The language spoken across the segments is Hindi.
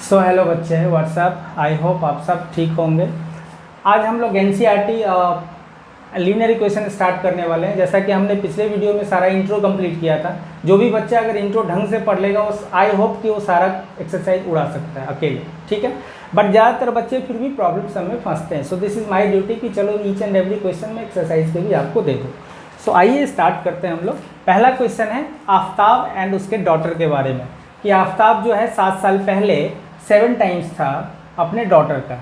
सो हेलो बच्चे, व्हाट्सअप। आई होप आप सब ठीक होंगे। आज हम लोग एनसीईआरटी लीनियर इक्वेशन स्टार्ट करने वाले हैं। जैसा कि हमने पिछले वीडियो में सारा इंट्रो कंप्लीट किया था। जो भी बच्चा अगर इंट्रो ढंग से पढ़ लेगा उस आई होप कि वो सारा एक्सरसाइज उड़ा सकता है अकेले, ठीक है। बट ज़्यादातर बच्चे फिर भी प्रॉब्लम सब में फंसते हैं। So this is my duty कि चलो ईच एंड एवरी क्वेश्चन में एक्सरसाइज के भी आपको दे दूँ। सो आइए स्टार्ट करते हैं हम लोग। पहला क्वेश्चन है आफ्ताब एंड उसके डॉटर के बारे में, कि आफ्ताब जो है 7 साल पहले 7 टाइम्स था अपने डॉटर का,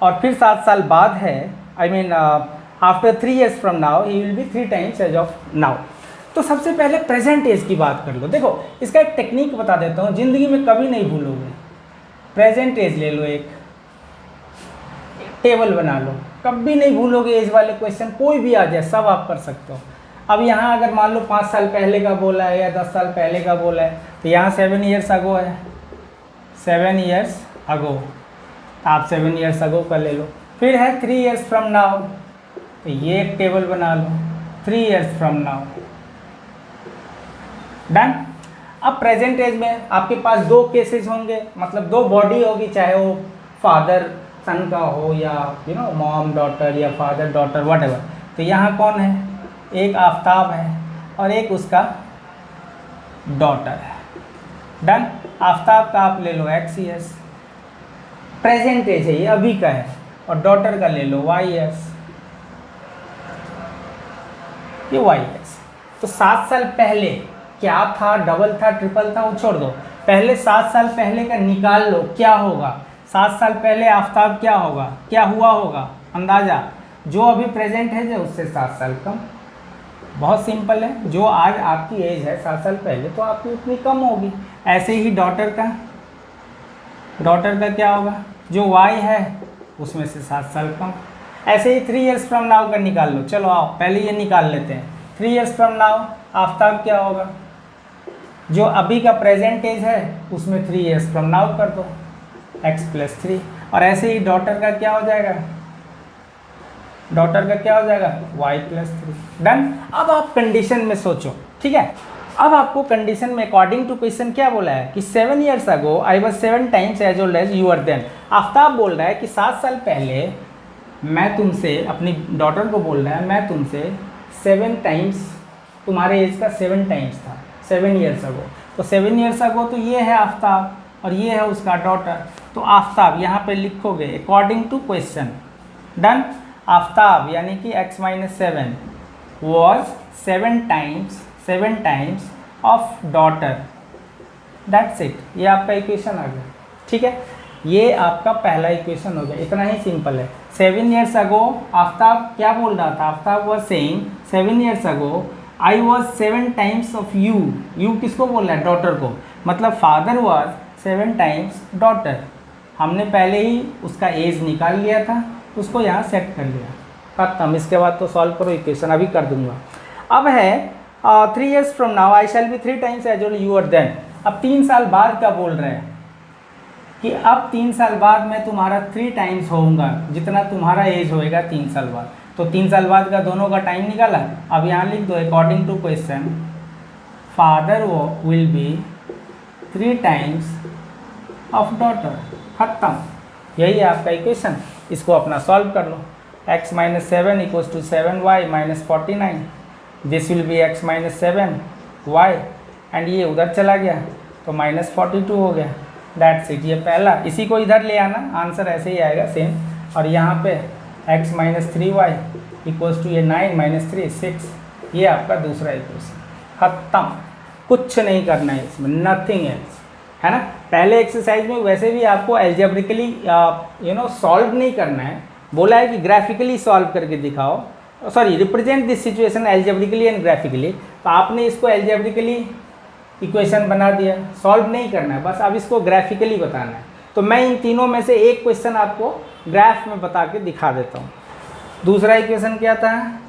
और फिर 7 साल बाद है, I mean after 3 years from now he will be 3 times age of now. तो सबसे पहले प्रेजेंट एज की बात कर लो। देखो इसका एक टेक्निक बता देता हूँ, ज़िंदगी में कभी नहीं भूलोगे। प्रेजेंट एज ले लो, एक टेबल बना लो, कभी नहीं भूलोगे। एज वाले क्वेश्चन कोई भी आ जाए सब आप कर सकते हो। अब यहाँ अगर मान लो 5 साल पहले का बोला है या 10 साल पहले का बोला है, तो यहाँ 7 years अगो है, 7 years अगो, आप 7 years अगो का ले लो। फिर है 3 years फ्रॉम नाउ, तो ये एक टेबल बना लो, 3 years फ्रॉम नाउ। डन। अब प्रेजेंट एज में आपके पास 2 केसेस होंगे, मतलब 2 बॉडी होगी, चाहे वो फादर सन का हो या मॉम डॉटर या फादर डॉटर व्हाटएवर। तो यहाँ कौन है? एक आफ्ताब है और एक उसका डॉटर है। डन। आफ्ताब का आप ले लो x years, प्रेजेंट एज है ये, अभी का है, और डॉटर का ले लो y years, ये y years। तो 7 साल पहले क्या था, डबल था, ट्रिपल था, वो छोड़ दो। पहले 7 साल पहले का निकाल लो, क्या होगा। 7 साल पहले आफ्ताब क्या होगा, क्या हुआ होगा अंदाज़ा। जो अभी प्रेजेंट है जो उससे 7 साल कम। बहुत सिंपल है, जो आज आपकी एज है 7 साल पहले तो आपकी उतनी कम होगी। ऐसे ही डॉटर का क्या होगा, जो y है उसमें से 7 साल कम। ऐसे ही 3 years फ्रॉम नाउ का निकाल लो। चलो आओ पहले ये निकाल लेते हैं। 3 years फ्रॉम नाउ आफ्ताब क्या होगा, जो अभी का प्रेजेंट एज है उसमें 3 years फ्रॉम नाउ कर दो, x + 3। और ऐसे ही डॉटर का क्या हो जाएगा, डॉटर का क्या हो जाएगा, y + 3। डन। अब आप कंडीशन में सोचो, ठीक है। अब आपको कंडीशन में अकॉर्डिंग टू क्वेश्चन क्या बोला है कि 7 years ago I was 7 times as old as you are then. Aftab बोल रहा है कि 7 साल पहले मैं तुमसे, अपनी डॉटर को बोल रहा है, मैं तुमसे 7 टाइम्स, तुम्हारे एज का 7 टाइम्स था 7 years अगो। तो 7 years अगो तो ये है आफ्ताब और ये है उसका डॉटर। तो आफ्ताब यहाँ पे लिखोगे according to question. Done. Aftab यानी कि x - 7 was 7 times of daughter. That's it. ये आपका इक्वेशन आ गया, ठीक है। ये आपका पहला इक्वेशन हो गया, इतना ही सिंपल है। 7 years अगो आफ्ताब क्या बोल रहा था, Aftab was saying 7 years ago I was 7 times of you. You किसको बोल रहा है, डॉटर को, मतलब फादर वॉज 7 टाइम्स डॉटर। हमने पहले ही उसका एज निकाल लिया था, उसको यहाँ सेट कर लिया, खत्म। इसके बाद तो सॉल्व करो इक्वेशन, अभी कर दूंगा। अब है 3 years from now I shall be 3 times as old you are then. अब 3 साल बाद का बोल रहे हैं कि अब 3 साल बाद मैं तुम्हारा 3 times होऊंगा, जितना तुम्हारा एज होएगा 3 साल बाद। तो 3 साल बाद का दोनों का टाइम निकाला। अब यहाँ लिख दो अकॉर्डिंग टू क्वेश्चन फादर वो will be 3 times of daughter, खत्म। यही है आपका इक्वेशन। इसको अपना सॉल्व कर लो। x - 7 = 7y - 49। This will be x - 7y, and ये उधर चला गया तो -42 हो गया। That's it. ये पहला, इसी को इधर ले आना, आंसर ऐसे ही आएगा सेम। और यहाँ पे x - 3y = ये 9 - 3 6। ये आपका दूसरा इक्वेशन, खत्म। कुछ नहीं करना है इसमें, नथिंग एल्स, है ना। पहले एक्सरसाइज में वैसे भी आपको एल्जेब्रिकली सॉल्व नहीं करना है, बोला है कि ग्राफिकली सॉल्व करके दिखाओ, sorry represent this situation algebraically and graphically. तो आपने इसको एल्जेब्रिकली इक्वेशन बना दिया, सॉल्व नहीं करना है, बस अब इसको ग्राफिकली बताना है। तो मैं इन तीनों में से एक क्वेश्चन आपको ग्राफ में बता के दिखा देता हूँ। दूसरा इक्वेशन क्या था,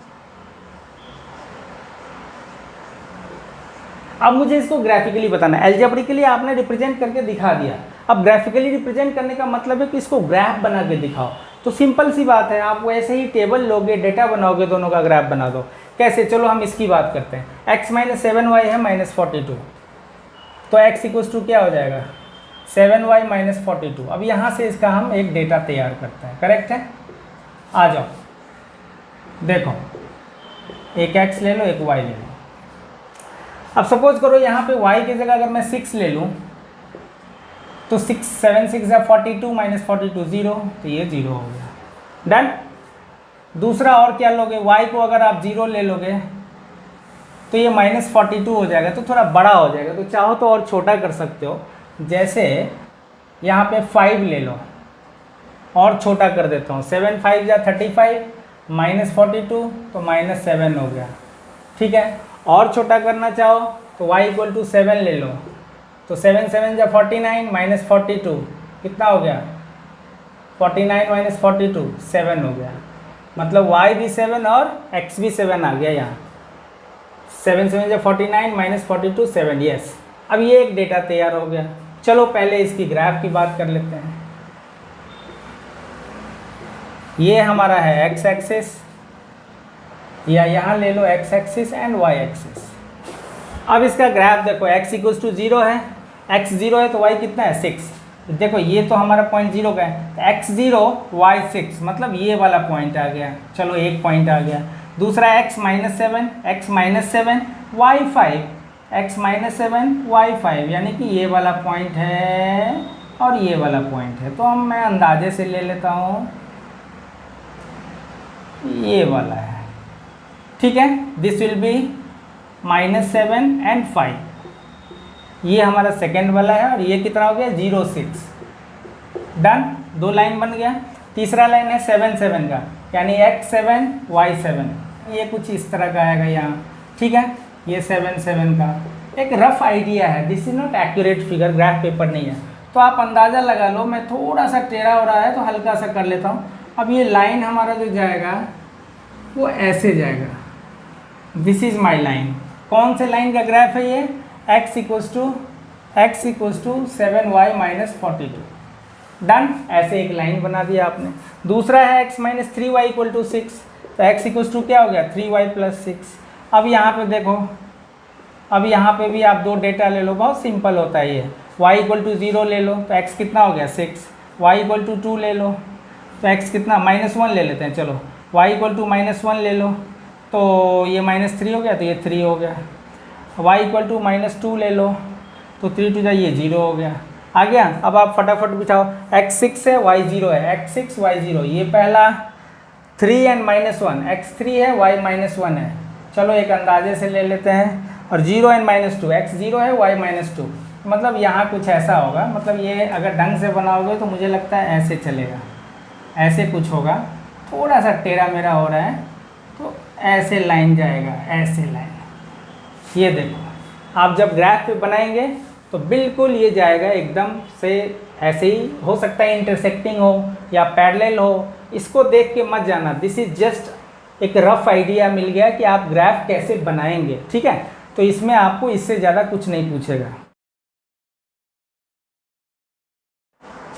अब मुझे इसको ग्राफिकली बताना है। एल्जेब्रिकली आपने रिप्रेजेंट करके दिखा दिया, अब ग्राफिकली रिप्रेजेंट करने का मतलब है कि इसको ग्राफ बना के दिखाओ। तो सिंपल सी बात है, आप वैसे ही टेबल लोगे, डेटा बनाओगे, दोनों का ग्राफ बना दो। कैसे, चलो हम इसकी बात करते हैं। x - 7y है -42, तो x = क्या हो जाएगा 7y माइनस 42। अब यहाँ से इसका हम एक डेटा तैयार करते हैं, करेक्ट है। आ जाओ देखो, एक x ले लो, एक y ले लो। अब सपोज करो यहाँ पे y की जगह अगर मैं 6 ले लूँ तो 6 7 6 या 42 माइनस 42 0, तो ये 0 हो गया। डन। दूसरा और क्या लोगे, y को अगर आप 0 ले लोगे तो ये माइनस 42 हो जाएगा, तो थोड़ा बड़ा हो जाएगा, तो चाहो तो और छोटा कर सकते हो। जैसे यहाँ पे 5 ले लो, और छोटा कर देता हूँ, 7 5 या 35 माइनस 42 तो माइनस 7 हो गया, ठीक है। और छोटा करना चाहो तो y इक्वल टू 7 ले लो, तो 7 7 या 49 माइनस 42 कितना हो गया, 49 माइनस 42 7 हो गया। मतलब y भी 7 और x भी 7 आ गया यहाँ। 7 7 या 49 माइनस 42 7, यस। अब ये एक डेटा तैयार हो गया। चलो पहले इसकी ग्राफ की बात कर लेते हैं। ये हमारा है x एक्सिस, या यहाँ ले लो x axis and y axis. अब इसका ग्राफ देखो, x इक्वल्स टू 0 है, x 0 है तो y कितना है 6। देखो ये तो हमारा पॉइंट 0 का है, तो x 0 y 6, मतलब ये वाला पॉइंट आ गया। चलो एक पॉइंट आ गया। दूसरा x minus 7, x minus 7 y 5, x minus 7 y 5, यानी कि ये वाला पॉइंट है और ये वाला पॉइंट है। तो हम मैं अंदाजे से ले लेता हूँ, ये वाला है, ठीक है। This will be minus 7 and 5, ये हमारा सेकेंड वाला है, और ये कितना हो गया 0 6। डन, 2 लाइन बन गया। तीसरा लाइन है 7 7 का, यानी x 7 y 7, ये कुछ इस तरह का आएगा यहाँ, ठीक है। ये 7 7 का एक रफ आइडिया है, this is not accurate figure, graph paper नहीं है, तो आप अंदाज़ा लगा लो। मैं थोड़ा सा टेढ़ा हो रहा है तो हल्का सा कर लेता हूँ। अब ये लाइन हमारा जो जाएगा वो ऐसे जाएगा, दिस इज़ माई लाइन। कौन से लाइन का ग्राफ है ये, x equals to 7y minus 42। Done, ऐसे एक लाइन बना दिया आपने। दूसरा है x minus 3y equal to 6, तो x इक्वल्स टू क्या हो गया 3y प्लस 6। अब यहाँ पे देखो, अब यहाँ पे भी आप 2 डेटा ले लो, बहुत सिंपल होता है ये। y इक्वल टू 0 ले लो तो x कितना हो गया 6, y इक्वल टू 2 ले लो तो x कितना -1 ले लेते हैं, चलो y इक्वल टू -1 ले लो तो ये -3 हो गया, तो ये 3 हो गया। y इक्वल टू -2 ले लो तो 3 2 ये 0 हो गया, आ गया। अब आप फटाफट बिठाओ, x 6 है y 0 है, x 6 y 0, ये पहला 3 एंड -1, x 3 है y -1 है। चलो एक अंदाजे से ले लेते हैं, और 0 एंड -2, x 0 है y -2, मतलब यहाँ कुछ ऐसा होगा। मतलब ये अगर ढंग से बनाओगे तो मुझे लगता है ऐसे चलेगा, ऐसे कुछ होगा। थोड़ा सा टेढ़ा मेरा हो रहा है तो ऐसे लाइन जाएगा, ऐसे लाइन। ये देखो, आप जब ग्राफ पे बनाएंगे तो बिल्कुल ये जाएगा एकदम से ऐसे ही। हो सकता है इंटरसेक्टिंग हो या पैरेलल हो, इसको देख के मत जाना। दिस इज जस्ट एक रफ आइडिया मिल गया कि आप ग्राफ कैसे बनाएंगे, ठीक है। तो इसमें आपको इससे ज़्यादा कुछ नहीं पूछेगा।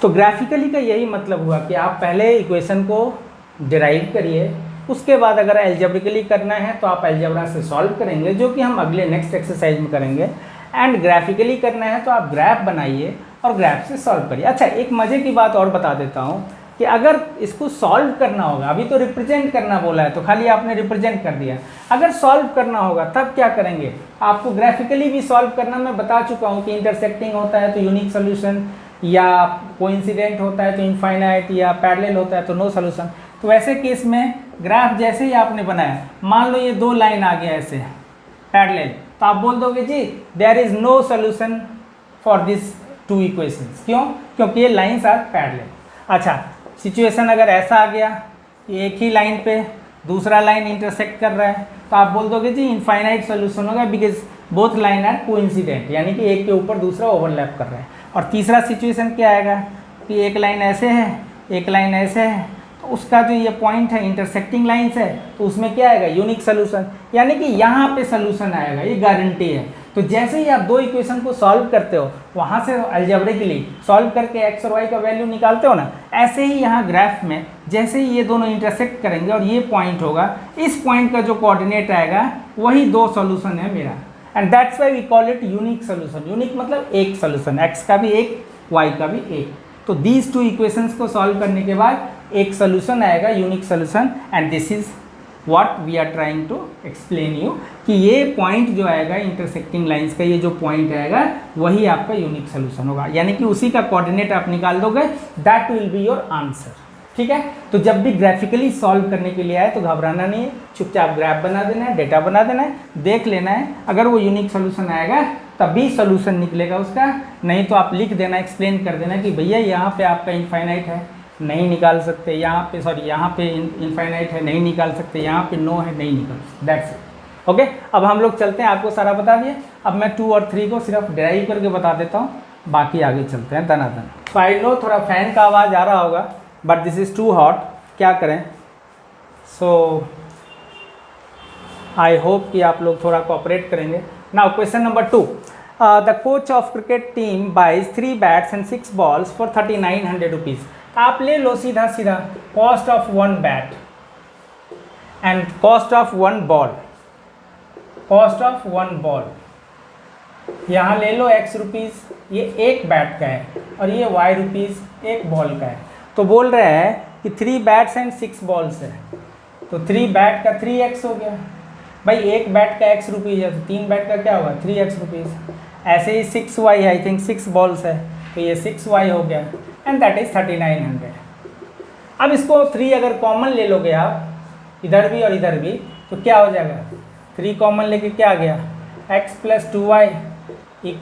तो ग्राफिकली का यही मतलब हुआ कि आप पहले इक्वेशन को डिराइव करिए, उसके बाद अगर एल्जेब्रिकली करना है तो आप एल्जेब्रा से सॉल्व करेंगे, जो कि हम अगले नेक्स्ट एक्सरसाइज में करेंगे। एंड ग्राफिकली करना है तो आप ग्राफ बनाइए और ग्राफ से सॉल्व करिए। अच्छा, एक मज़े की बात और बता देता हूँ कि अगर इसको सॉल्व करना होगा, अभी तो रिप्रेजेंट करना बोला है तो खाली आपने रिप्रेजेंट कर दिया, अगर सॉल्व करना होगा तब क्या करेंगे, आपको ग्राफिकली भी सॉल्व करना मैं बता चुका हूँ कि इंटरसेक्टिंग होता है तो यूनिक सोल्यूशन, या कोइंसिडेंट होता है तो इनफाइनाइट, या पैरेलल होता है तो नो सोल्यूशन। तो वैसे केस में ग्राफ जैसे ही आपने बनाया, मान लो ये 2 लाइन आ गया ऐसे पैरेलल, तो आप बोल दोगे जी there is no solution for this 2 equations. क्यों? क्योंकि ये लाइन्स आर पैरेलल। अच्छा, सिचुएशन अगर ऐसा आ गया, एक ही लाइन पे दूसरा लाइन इंटरसेक्ट कर रहा है, तो आप बोल दोगे जी इनफाइनाइट सोल्यूशन होगा, because both line are coincident, यानी कि एक के ऊपर दूसरा ओवरलैप कर रहा है। और तीसरा सिचुएशन क्या आएगा कि एक लाइन ऐसे है, एक लाइन ऐसे है, तो उसका जो ये पॉइंट है इंटरसेक्टिंग लाइन्स है, तो उसमें क्या आएगा यूनिक सोल्यूशन, यानी कि यहाँ पे सोल्यूशन आएगा, ये गारंटी है। तो जैसे ही आप 2 इक्वेशन को सॉल्व करते हो, वहाँ से अलजेब्रिकली सॉल्व करके x और y का वैल्यू निकालते हो ना, ऐसे ही यहाँ ग्राफ में जैसे ही ये दोनों इंटरसेक्ट करेंगे और ये पॉइंट होगा, इस पॉइंट का जो कोऑर्डिनेट आएगा वही 2 सोल्यूशन है मेरा, and that's why we call it unique solution. Unique मतलब एक सोल्यूशन, x का भी एक y का भी 1। तो दीज टू इक्वेशंस को सॉल्व करने के बाद एक सोल्यूशन आएगा, unique solution, and this is what we are trying to explain you कि ये पॉइंट जो आएगा इंटरसेक्टिंग लाइंस का, ये जो पॉइंट आएगा वही आपका यूनिक सोल्यूशन होगा, यानी कि उसी का कोऑर्डिनेट आप निकाल दोगे, that will be your answer. ठीक है, तो जब भी ग्राफिकली सॉल्व करने के लिए आए तो घबराना नहीं है, चुपचाप ग्राफ बना देना है, डेटा बना देना है, देख लेना है, अगर वो यूनिक सोल्यूशन आएगा तभी सोल्यूशन निकलेगा उसका, नहीं तो आप लिख देना, एक्सप्लेन कर देना कि भैया यहाँ पे आपका इनफाइनाइट है, नहीं निकाल सकते, यहाँ पे सॉरी यहाँ पे इनफाइनाइट है, नहीं निकाल सकते, यहाँ पे नो है, नहीं निकाल सकते, दैट्स इट। ओके, अब हम लोग चलते हैं, आपको सारा बता दिया, अब मैं 2 और 3 को सिर्फ डिराइव करके बता देता हूँ, बाकी आगे चलते हैं दनादन। तो आई नो थोड़ा फैन का आवाज़ आ रहा होगा, but this is too hot, क्या करें। सो आई होप कि आप लोग थोड़ा कोऑपरेट करेंगे। Now question number 2, the coach of cricket team buys 3 bats and 6 balls for 3900 rupees. आप ले लो सीधा सीधा cost of 1 bat and cost of 1 ball, cost of 1 ball, यहाँ ले लो x रुपीज़, ये एक बैट का है, और ये y रुपीज़ एक बॉल का है। तो बोल रहे हैं कि 3 बैट्स एंड 6 बॉल्स है, तो 3 बैट का 3x हो गया, भाई एक बैट का x रुपीज़ है, तो 3 बैट का क्या होगा 3x रुपीज़। ऐसे ही 6y है, आई थिंक 6 बॉल्स है, तो ये 6y हो गया, एंड दैट इज़ 3900। अब इसको 3 अगर कॉमन ले लोगे आप इधर भी और इधर भी, तो क्या हो जाएगा, 3 कॉमन लेके क्या आ गया, x + 2y =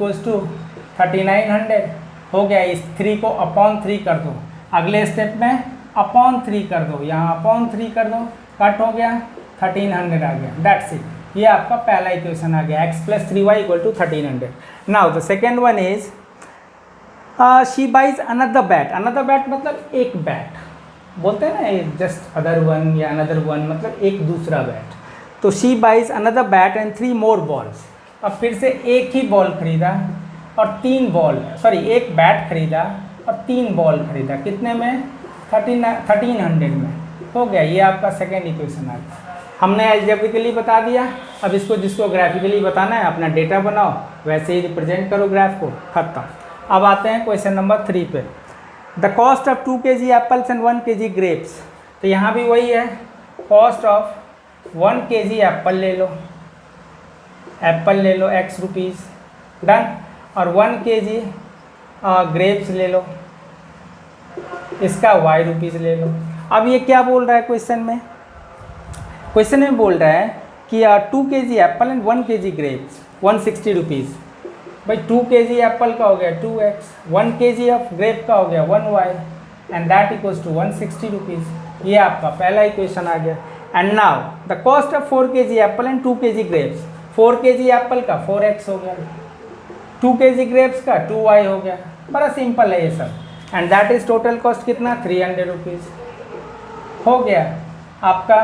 3900 हो गया। इस 3 को अपॉन 3 कर दो, अगले स्टेप में अपॉन 3 कर दो, यहाँ अपॉन 3 कर दो, कट हो गया, 1300 आ गया, दैट्स इट। ये आपका पहला इक्वेशन आ गया, x + 3y = 1300। Now the second one is she buys another bat, another bat मतलब एक बैट, बोलते हैं ना जस्ट अदर वन या अनदर वन, मतलब एक दूसरा बैट। तो she buys another bat and 3 more balls. अब फिर से एक ही बॉल खरीदा और 3 बॉल, सॉरी एक बैट खरीदा और 3 बॉल खरीदा, कितने में 1300 में हो गया। ये आपका सेकेंड इक्वेशन आ गया। हमने एल्जेब्रिकली बता दिया, अब इसको जिसको ग्राफिकली बताना है अपना डेटा बनाओ, वैसे ही रिप्रेजेंट करो ग्राफ को, खत्म। अब आते हैं क्वेश्चन नंबर 3 पे। The cost of 2 kg apples and 1 kg grapes. तो यहाँ भी वही है, कॉस्ट ऑफ 1 kg एप्पल ले लो, एप्पल ले लो x रुपीज़, डन, और 1 kg ग्रेप्स ले लो, इसका y रुपीज़ ले लो। अब ये क्या बोल रहा है क्वेश्चन में, क्वेश्चन में बोल रहा है कि 2 kg apple and 1 kg grapes 160 rupees. भाई 2 kg एप्पल का हो गया 2x, 1 kg ऑफ ग्रेप का हो गया 1y, and that equals to 160 rupees. ये आपका पहला इक्वेशन आ गया। And now the cost of 4 kg apple and 2 kg grapes. 4 kg apple का 4x हो गया, 2 kg ग्रेप्स का 2y हो गया, बड़ा सिंपल है ये सब। And that is total cost कितना 300 रुपीज़ हो गया आपका।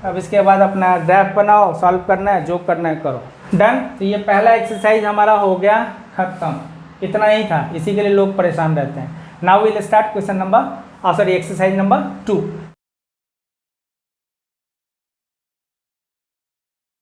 अब इसके बाद अपना ग्राफ बनाओ, सॉल्व करना है, जो करना है करो, डन। तो ये पहला एक्सरसाइज हमारा हो गया खत्म, इतना ही था, इसी के लिए लोग परेशान रहते हैं। Now will start question number sorry exercise number 2।